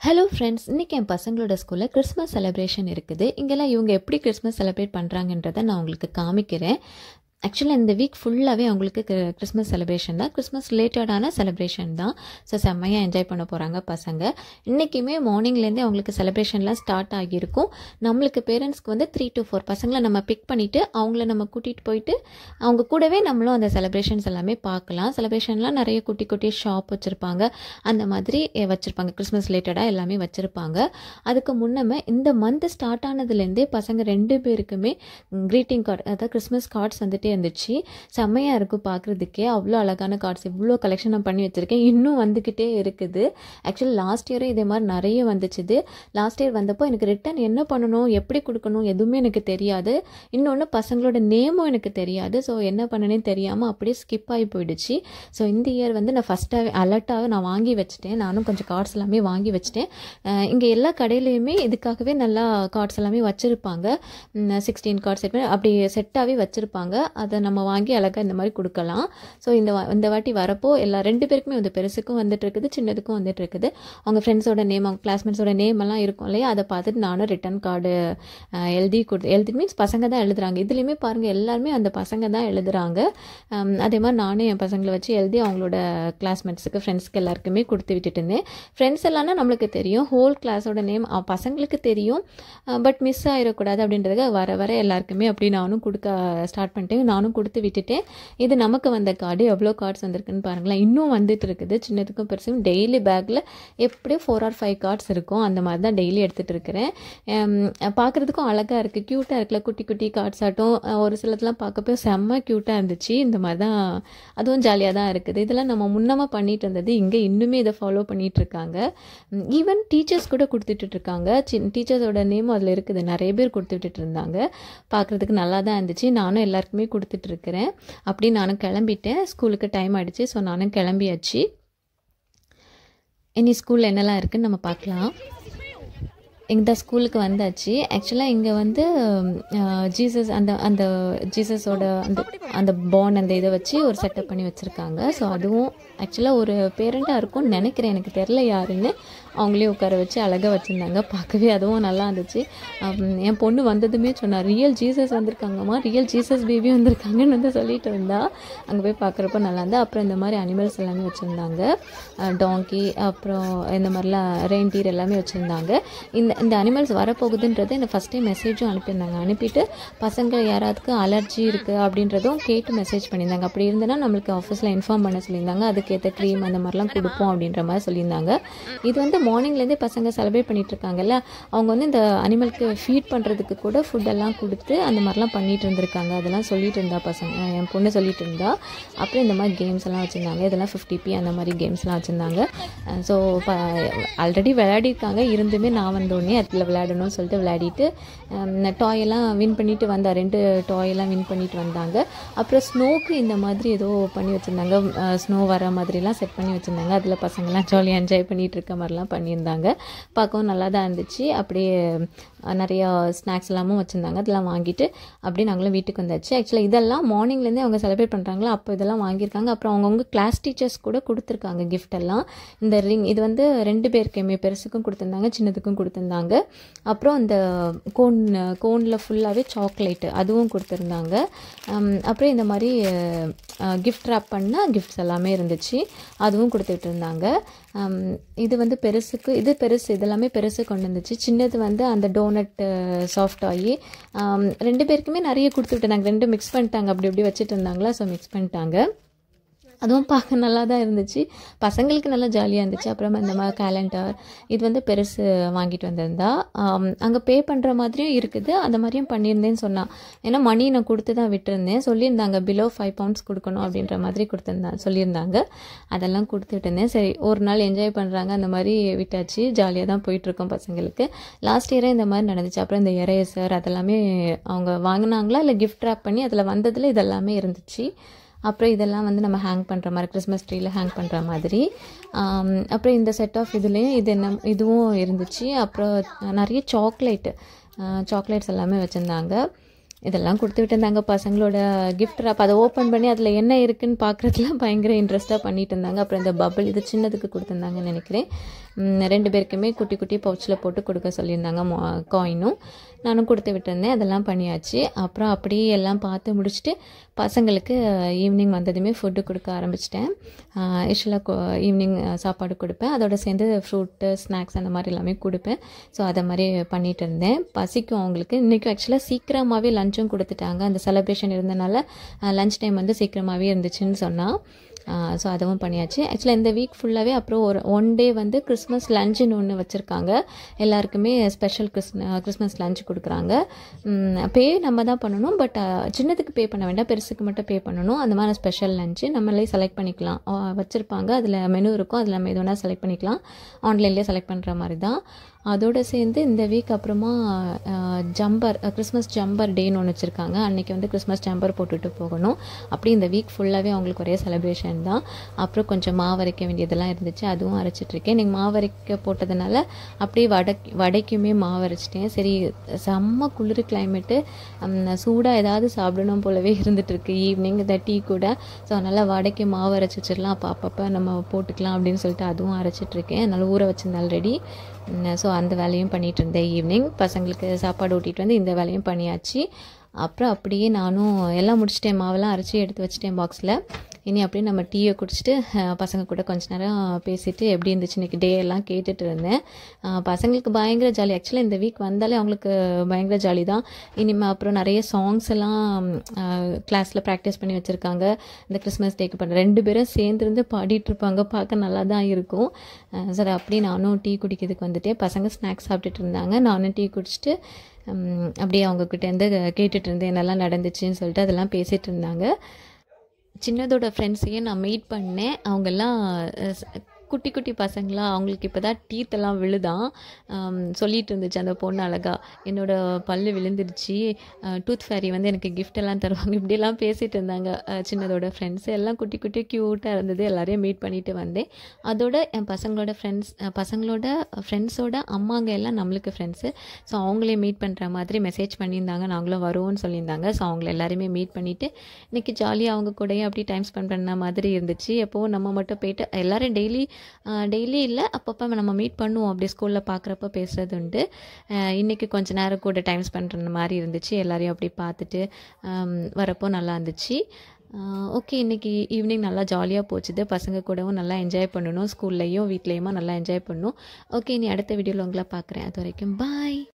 Hello friends, இன்றைக்கி என் பசங்களோட ஸ்கூலில் கிறிஸ்மஸ் செலிப்ரேஷன் இருக்குது. இங்கெல்லாம் இவங்க எப்படி கிறிஸ்மஸ் செலிப்ரேட் பண்ணுறாங்கன்றதை நான் உங்களுக்கு காமிக்கிறேன். ஆக்சுவலாக இந்த வீக் ஃபுல்லாகவே அவங்களுக்கு கிறிஸ்மஸ் செலிப்ரேஷன் தான், கிறிஸ்மஸ் ரிலேட்டடான செலிப்ரேஷன் தான். ஸோ செம்மையாக என்ஜாய் பண்ண போகிறாங்க பசங்க. இன்றைக்குமே மார்னிங்லேருந்தே அவங்களுக்கு செலிப்ரேஷன்லாம் ஸ்டார்ட் ஆகியிருக்கும். நம்மளுக்கு பேரண்ட்ஸ்க்கு வந்து 3 to 4 பசங்களை நம்ம பிக் பண்ணிவிட்டு அவங்கள நம்ம கூட்டிகிட்டு போயிட்டு அவங்க கூடவே நம்மளும் அந்த செலிப்ரேஷன்ஸ் எல்லாமே பார்க்கலாம். செலிப்ரேஷன்லாம் நிறைய குட்டி குட்டி ஷாப் வச்சுருப்பாங்க, அந்த மாதிரி வச்சுருப்பாங்க. கிறிஸ்மஸ் ரிலேட்டடாக எல்லாமே வச்சுருப்பாங்க. அதுக்கு முன்னமே இந்த மந்த் ஸ்டார்ட் ஆனதுலேருந்தே பசங்க 2 பேருக்குமே க்ரீட்டிங் கார்டு, அதாவது கிறிஸ்மஸ் கார்ட்ஸ் வந்துட்டு இருந்துச்சு. செம்மையாக இருக்கும் பார்க்குறதுக்கே. அவ்வளோ அழகான கார்ட்ஸ், இவ்வளோ கலெக்ஷன் நான் பண்ணி வச்சுருக்கேன். இன்னும் வந்துக்கிட்டே இருக்குது. ஆக்சுவலி லாஸ்ட் இயரும் இதே மாதிரி நிறைய வந்துச்சுது. லாஸ்ட் இயர் வந்தப்போ எனக்கு ரிட்டன் என்ன பண்ணணும், எப்படி கொடுக்கணும் எதுவுமே எனக்கு தெரியாது. இன்னொன்று பசங்களோட நேமும் எனக்கு தெரியாது. ஸோ என்ன பண்ணனே தெரியாமல் அப்படியே ஸ்கிப் ஆகி போயிடுச்சு. ஸோ இந்த இயர் வந்து நான் ஃபஸ்ட்டாகவே அலர்ட்டாக நான் வாங்கி வச்சுட்டேன். நானும் கொஞ்சம் கார்ட்ஸ் எல்லாமே வாங்கி வச்சுட்டேன். இங்கே எல்லா கடையிலையுமே இதுக்காகவே நல்லா கார்ட்ஸ் எல்லாமே வச்சுருப்பாங்க. 16 கார்ட்ஸ் அப்படி செட்டாகவே வச்சுருப்பாங்க. அதை நம்ம வாங்கி அழகாக இந்த மாதிரி கொடுக்கலாம். ஸோ இந்த வாட்டி வரப்போ எல்லா 2 பேருக்குமே வந்து பெருசுக்கும் வந்துட்டு இருக்குது, சின்னதுக்கும் வந்துட்டு இருக்குது. அவங்க ஃப்ரெண்ட்ஸோட நேம், அவங்க கிளாஸ்மேட்ஸோட நேம் எல்லாம் இருக்கும் இல்லையா, அதை பார்த்துட்டு நானும் ரிட்டன் கார்டு எழுதி மீன்ஸ் பசங்க தான் எழுதுறாங்க. இதுலேயுமே பாருங்கள், எல்லாருமே அந்த பசங்க தான் எழுதுறாங்க. அதே மாதிரி நானும் என் பசங்களை வச்சு எழுதி அவங்களோட கிளாஸ்மேட்ஸுக்கு, ஃப்ரெண்ட்ஸ்க்கு எல்லாருக்குமே கொடுத்து விட்டுட்டு இருந்தேன். ஃப்ரெண்ட்ஸ் எல்லாம்னா நம்மளுக்கு தெரியும், ஹோல் கிளாஸோட நேம் பசங்களுக்கு தெரியும், பட் மிஸ் ஆகிடக்கூடாது அப்படின்றதுக்கு வர வர எல்லாருக்குமே அப்படி நானும் கொடுக்க ஸ்டார்ட் பண்ணிட்டேன். நானும் கொடுத்து விட்டுட்டேன். இது நமக்கு வந்த கார்டு. எவ்வளோ கார்ட்ஸ் வந்திருக்குன்னு பாருங்களேன். இன்னும் வந்துட்டு இருக்குது, சின்னதுக்கும் பெருசும். டெய்லி பேக்கில் எப்படியும் 4 or 5 கார்ட்ஸ் இருக்கும். அந்த மாதிரி தான் டெய்லி எடுத்துகிட்டு இருக்கிறேன். பார்க்குறதுக்கும் அழகாக இருக்குது, க்யூட்டாக இருக்குல்ல, குட்டி குட்டி கார்ட்ஸ் ஆட்டும். ஒரு சிலதெல்லாம் பார்க்கப்போ செம்ம க்யூட்டாக இருந்துச்சு. இந்த மாதிரி தான், அதுவும் ஜாலியாக தான் இருக்குது. இதெல்லாம் நம்ம முன்னமாக பண்ணிட்டு இருந்தது, இங்கே இன்னுமே இதை ஃபாலோ பண்ணிகிட்டு இருக்காங்க. ஈவன் டீச்சர்ஸ் கூட கொடுத்துட்டு இருக்காங்க. டீச்சர்ஸோட நேமும் அதில் இருக்குது. நிறைய பேர் கொடுத்துட்டு இருந்தாங்க. பார்க்குறதுக்கு நல்லா தான் இருந்துச்சு. நானும் எல்லாருக்குமே கொடுத்துட்டு இருக்கிறேன். அப்படி நானும் கிளம்பிட்டேன். ஸ்கூலுக்கு டைம் ஆகிடுச்சு. ஸோ நானும் கிளம்பியாச்சு. இனி ஸ்கூலில் என்னெல்லாம் இருக்குதுன்னு நம்ம பார்க்கலாம். இந்த ஸ்கூலுக்கு வந்தாச்சு. ஆக்சுவலாக இங்கே வந்து ஜீசஸ் அந்த ஜீசஸோட அந்த பாண்ட் அந்த இதை வச்சு ஒரு செட்டப் பண்ணி வச்சுருக்காங்க. ஸோ அதுவும் ஆக்சுவலாக ஒரு பேரண்ட்டாக இருக்கும்னு நினைக்கிறேன், எனக்கு தெரில யாருன்னு. அவங்களே உட்கார வச்சு அழகாக வச்சுருந்தாங்க. பார்க்கவே அதுவும் நல்லா இருந்துச்சு. என் பொண்ணு வந்ததுமே சொன்னார், ரியல் ஜீசஸ் வந்திருக்காங்கம்மா, ரியல் ஜீசஸ் பேபி வந்திருக்காங்கன்னு வந்து சொல்லிட்டு இருந்தா. அங்கே போய் பார்க்குறப்ப நல்லா இருந்தா. அப்புறம் இந்த மாதிரி அனிமல்ஸ் எல்லாமே வச்சுருந்தாங்க. டாங்கி, அப்புறம் இந்த மாதிரிலாம் ரெயின்டீர் எல்லாமே வச்சுருந்தாங்க. இந்த அனிமல்ஸ் வரப்போகுதுன்றது எனக்கு ஃபஸ்ட் டைம் மெசேஜும் அனுப்பியிருந்தாங்க. அனுப்பிட்டு பசங்க யாராவதுக்கு அலர்ஜி இருக்குது அப்படின்றதும் கேட்டு மெசேஜ் பண்ணியிருந்தாங்க. அப்படி இருந்ததுன்னா நம்மளுக்கு ஆஃபீஸில் இன்ஃபார்ம் பண்ண சொல்லியிருந்தாங்க. அதுக்கேற்ற க்ரீம் அந்த மாதிரிலாம் கொடுப்போம் அப்படின்ற மாதிரி சொல்லியிருந்தாங்க. இது வந்து மார்னிங்லேருந்தே பசங்க செலிப்ரேட் பண்ணிட்டு இருக்காங்கல்ல, அவங்க வந்து இந்த அனிமலுக்கு ஃபீட் பண்ணுறதுக்கு கூட ஃபுட்டெல்லாம் கொடுத்து அந்த மாதிரிலாம் பண்ணிட்டு இருந்திருக்காங்க. அதெல்லாம் சொல்லிட்டு இருந்தா பசங்க, என் பொண்ணு சொல்லிட்டு இருந்தா. அப்புறம் இந்த மாதிரி கேம்ஸ் எல்லாம் வச்சுருந்தாங்க. இதெல்லாம் 50p அந்த மாதிரி கேம்ஸ்லாம் வச்சுருந்தாங்க. ஸோ ஆல்ரெடி விளையாடிருக்காங்க. இருந்துமே நான் வந்தோடனே அதில் விளையாடணும்னு சொல்லிட்டு விளையாடிட்டு டாயெல்லாம் வின் பண்ணிட்டு வந்தா. 2 டாயெல்லாம் வின் பண்ணிட்டு வந்தாங்க. அப்புறம் ஸ்னோக்கு இந்த மாதிரி ஏதோ பண்ணி வச்சுருந்தாங்க, ஸ்னோ வர மாதிரிலாம் செட் பண்ணி வச்சுருந்தாங்க. அதில் பசங்கள்லாம் ஜாலியாக என்ஜாய் பண்ணிகிட்டு இருக்க மாதிரிலாம் பண்ணியிருந்தாங்க. பார்க்கவும் நல்லா தான் இருந்துச்சு. அப்படியே நிறையா ஸ்நாக்ஸ் எல்லாமும் வச்சுருந்தாங்க. அதெல்லாம் வாங்கிட்டு அப்படியே நாங்களும் வீட்டுக்கு வந்தாச்சு. ஆக்சுவலாக இதெல்லாம் மார்னிங்லேருந்தே அவங்க செலிப்ரேட் பண்ணுறாங்களா, அப்போ இதெல்லாம் வாங்கியிருக்காங்க. அப்புறம் அவங்கவுங்க கிளாஸ் டீச்சர்ஸ் கூட கொடுத்துருக்காங்க கிஃப்ட் எல்லாம். இந்த ரிங் இது வந்து 2 பேருக்குமே, பெருசுக்கும் கொடுத்துருந்தாங்க, சின்னதுக்கும் கொடுத்துருந்தாங்க. அப்புறம் அந்த கோனில் ஃபுல்லாகவே சாக்லேட்டு அதுவும் கொடுத்துருந்தாங்க. அப்புறம் இந்த மாதிரி கிஃப்ட் ரேப் பண்ணால் கிஃப்ட்ஸ் எல்லாமே இருந்துச்சு, அதுவும் கொடுத்துட்டு இருந்தாங்க. இது வந்து பெருசுக்கு, இது பெருசு, இதெல்லாமே பெருசு கொண்டு வந்துச்சு. சின்னது வந்து அந்த டோனட் சாஃப்ட் ஆகி 2 பேருக்குமே நிறைய கொடுத்து விட்டுருந்தாங்க. 2 மிக்ஸ் பண்ணிட்டாங்க, அப்படி இப்படி வச்சுட்டு இருந்தாங்களா, ஸோ மிக்ஸ் பண்ணிட்டாங்க. அதுவும் பார்க்க நல்லா தான் இருந்துச்சு. பசங்களுக்கு நல்லா ஜாலியாக இருந்துச்சு. அப்புறமா இந்த மாதிரி கேலண்டர், இது வந்து பெருசு வாங்கிட்டு வந்திருந்தா. அங்கே பே பண்ணுற மாதிரியும் இருக்குது, அந்த மாதிரியும் பண்ணியிருந்தேன்னு சொன்னான். ஏன்னா மணி நான் கொடுத்து தான் விட்டுருந்தேன். சொல்லியிருந்தாங்க பிலோ 5 pounds கொடுக்கணும் அப்படின்ற மாதிரி சொல்லியிருந்தாங்க. அதெல்லாம் கொடுத்துட்டு இருந்தேன். சரி, ஒரு நாள் என்ஜாய் பண்ணுறாங்க, அந்த மாதிரி விட்டாச்சு. ஜாலியாக தான் போயிட்டுருக்கோம் பசங்களுக்கு. லாஸ்ட் இயரே இந்த மாதிரி நடந்துச்சு. அப்புறம் இந்த எரேசர் அதெல்லாமே அவங்க வாங்கினாங்களா இல்லை கிஃப்ட் ரேப் பண்ணி அதில் வந்ததில் இதெல்லாமே இருந்துச்சு. அப்புறம் இதெல்லாம் வந்து நம்ம ஹேங் பண்ணுற மாதிரி, கிறிஸ்மஸ் ட்ரீயில் ஹேங் பண்ணுற மாதிரி. அப்புறம் இந்த செட் ஆஃப் இதுலேயும் இதுவும் இருந்துச்சு. அப்புறம் நிறைய சாக்லேட்ஸ் எல்லாமே வச்சுருந்தாங்க. இதெல்லாம் கொடுத்து விட்டுருந்தாங்க. பசங்களோட கிஃப்ட் ரேப் அதை ஓப்பன் பண்ணி அதில் என்ன இருக்குதுன்னு பார்க்குறதுலாம் பயங்கர இன்ட்ரெஸ்ட்டாக பண்ணிட்டு இருந்தாங்க. அப்புறம் இந்த பபிள், இது சின்னதுக்கு கொடுத்துருந்தாங்கன்னு நினைக்கிறேன். 2 பேருக்குமே குட்டி குட்டி பவுச்சில் போட்டு கொடுக்க சொல்லியிருந்தாங்க காயினும். நானும் கொடுத்து விட்டுருந்தேன். அதெல்லாம் பண்ணியாச்சு. அப்புறம் அப்படியே எல்லாம் பார்த்து முடிச்சுட்டு பசங்களுக்கு ஈவினிங் வந்ததுமே ஃபுட்டு கொடுக்க ஆரம்பிச்சிட்டேன். யூஸ்வலாக ஈவினிங் சாப்பாடு கொடுப்பேன், அதோட சேர்ந்து ஃப்ரூட்டு ஸ்நாக்ஸ் அந்த மாதிரி எல்லாமே கொடுப்பேன். ஸோ அதை மாதிரி பண்ணிகிட்டு இருந்தேன். பசிக்கும் அவங்களுக்கு. இன்றைக்கும் ஆக்சுவலாக சீக்கிரமாகவே லஞ்சும் கொடுத்துட்டாங்க. அந்த செலிப்ரேஷன் இருந்தனால லஞ்ச் டைம் வந்து சீக்கிரமாகவே இருந்துச்சுன்னு சொன்னால். ஸோ அதுவும் பண்ணியாச்சு. ஆக்சுவலாக இந்த வீக் ஃபுல்லாகவே அப்புறம் ஒரு 1 டே வந்து கிறிஸ்மஸ் லஞ்சுன்னு ஒன்று வச்சுருக்காங்க. எல்லாருக்குமே ஸ்பெஷல் கிறிஸ்மஸ் லஞ்ச் கொடுக்குறாங்க. பே நம்ம தான் பண்ணணும், பட் சின்னதுக்கு பே பண்ண வேண்டாம், பெருசுக்கு மட்டும் பே பண்ணணும். அந்த மாதிரி ஸ்பெஷல் லஞ்சு நம்மளே செலக்ட் பண்ணிக்கலாம். வச்சுருப்பாங்க, அதில் மெனு இருக்கும், அதில் நம்ம எது வேணால் செலக்ட் பண்ணிக்கலாம். ஆன்லைன்லேயே செலக்ட் பண்ணுற மாதிரி தான். அதோடு சேர்ந்து இந்த வீக் அப்புறமா கிறிஸ்மஸ் ஜம்பர் டேன்னு ஒன்று வச்சுருக்காங்க. அன்றைக்கி வந்து கிறிஸ்மஸ் ஜம்பர் போட்டுட்டு போகணும். அப்படி இந்த வீக் ஃபுல்லாகவே அவங்களுக்கு ஒரே செலிப்ரேஷன் தான். அப்புறம் கொஞ்சம் மாவு அரைக்க வேண்டியதெல்லாம் இருந்துச்சு, அதுவும் அரைச்சிட்ருக்கேன். நீங்கள் மாவு அரைக்க போட்டதுனால அப்படியே வடைக்குமே மாவு அரைச்சிட்டேன். சரி, செம்ம குளிர் கிளைமேட்டு, சூடாக ஏதாவது சாப்பிடணும் போலவே இருந்துகிட்ருக்கு ஈவினிங் இந்த டீ கூட. ஸோ அதனால் வடைக்கு மாவு அரைச்சி வச்சிடலாம், அப்பப்போ நம்ம போட்டுக்கலாம் அப்படின்னு சொல்லிட்டு அதுவும் அரைச்சிட்ருக்கேன். அதனால் ஊற வச்சிருந்தேன் ஆல்ரெடி. ஸோ அந்த வேலையும் பண்ணிகிட்டு இருந்தேன். ஈவினிங் பசங்களுக்கு சாப்பாடு ஊட்டிகிட்டு வந்து இந்த வேலையும் பண்ணியாச்சு. அப்புறம் அப்படியே நானும் எல்லாம் முடிச்சிட்டேன். மாவெல்லாம் அரைச்சி எடுத்து வச்சுட்டேன் பாக்ஸில். இனி அப்படியே நம்ம டீயை குடிச்சிட்டு பசங்க கூட கொஞ்ச நேரம் பேசிவிட்டு எப்படி இருந்துச்சு இன்றைக்கி டே எல்லாம் கேட்டுட்டு இருந்தேன். பசங்களுக்கு பயங்கர ஜாலி. ஆக்சுவலாக இந்த வீக் வந்தாலே அவங்களுக்கு பயங்கர ஜாலி தான். இனிமேல் அப்புறம் நிறைய சாங்ஸ் எல்லாம் கிளாஸில் ப்ராக்டிஸ் பண்ணி வச்சுருக்காங்க. இந்த கிறிஸ்மஸ் டேக்கு பண்ண 2 பேரும் சேர்ந்துருந்து பாடிட்டுருப்பாங்க. பார்க்க நல்லா தான் இருக்கும். சரி, அப்படியே நானும் டீ குடிக்கிறதுக்கு வந்துட்டேன். பசங்க ஸ்நாக்ஸ் சாப்பிட்டுட்டு இருந்தாங்க. நானும் டீ குடிச்சிட்டு அப்படியே அவங்கக்கிட்டேருந்து கேட்டுட்டு இருந்தேன் என்னெல்லாம் நடந்துச்சுன்னு சொல்லிட்டு. அதெல்லாம் பேசிகிட்டு இருந்தாங்க. சின்னதோட ஃப்ரெண்ட்ஸையும் நான் மீட் பண்ணேன். அவங்கெல்லாம் குட்டி குட்டி பசங்களாம், அவங்களுக்கு இப்போ தான் டீத்தெல்லாம் விழுதான். சொல்லிகிட்டு இருந்துச்சு அந்த பொண்ணு அழகாக, என்னோடய பல்லு விழுந்துருச்சு, டூத் ஃபேரி வந்து எனக்கு கிஃப்டெல்லாம் தருவாங்க, இப்படியெல்லாம் பேசிகிட்டு இருந்தாங்க. சின்னதோட ஃப்ரெண்ட்ஸு எல்லாம் குட்டி குட்டி க்யூட்டாக இருந்தது. எல்லாரையும் மீட் பண்ணிவிட்டு வந்தேன். அதோட என் பசங்களோட ஃப்ரெண்ட்ஸோட அம்மாங்க எல்லாம் நம்மளுக்கு ஃப்ரெண்ட்ஸு. ஸோ அவங்களே மீட் பண்ணுற மாதிரி மெசேஜ் பண்ணியிருந்தாங்க, நாங்களும் வருவோம்னு சொல்லியிருந்தாங்க. ஸோ அவங்கள எல்லாருமே மீட் பண்ணிவிட்டு இன்றைக்கி ஜாலியாக அவங்க கூடயே அப்படி டைம் ஸ்பெண்ட் பண்ண மாதிரி இருந்துச்சு. எப்போவும் நம்ம மட்டும் போயிட்டு எல்லோரும் டெய்லி இல்லை, அப்பப்போ நம்ம மீட் பண்ணுவோம், அப்படி ஸ்கூலில் பார்க்குறப்ப பேசுகிறது உண்டு. இன்றைக்கி கொஞ்சம் நேரம் கூட டைம் ஸ்பெண்ட் பண்ணுற மாதிரி இருந்துச்சு. எல்லாரையும் அப்படி பார்த்துட்டு வரப்போ நல்லா இருந்துச்சு. ஓகே, இன்றைக்கி ஈவினிங் நல்லா ஜாலியாக போச்சுது. பசங்க கூடவும் நல்லா என்ஜாய் பண்ணணும், ஸ்கூல்லையும் வீட்லேயுமா நல்லா என்ஜாய் பண்ணணும். ஓகே, இனி அடுத்த வீடியோவில் உங்களை பார்க்குறேன். அது வரைக்கும் பாய்.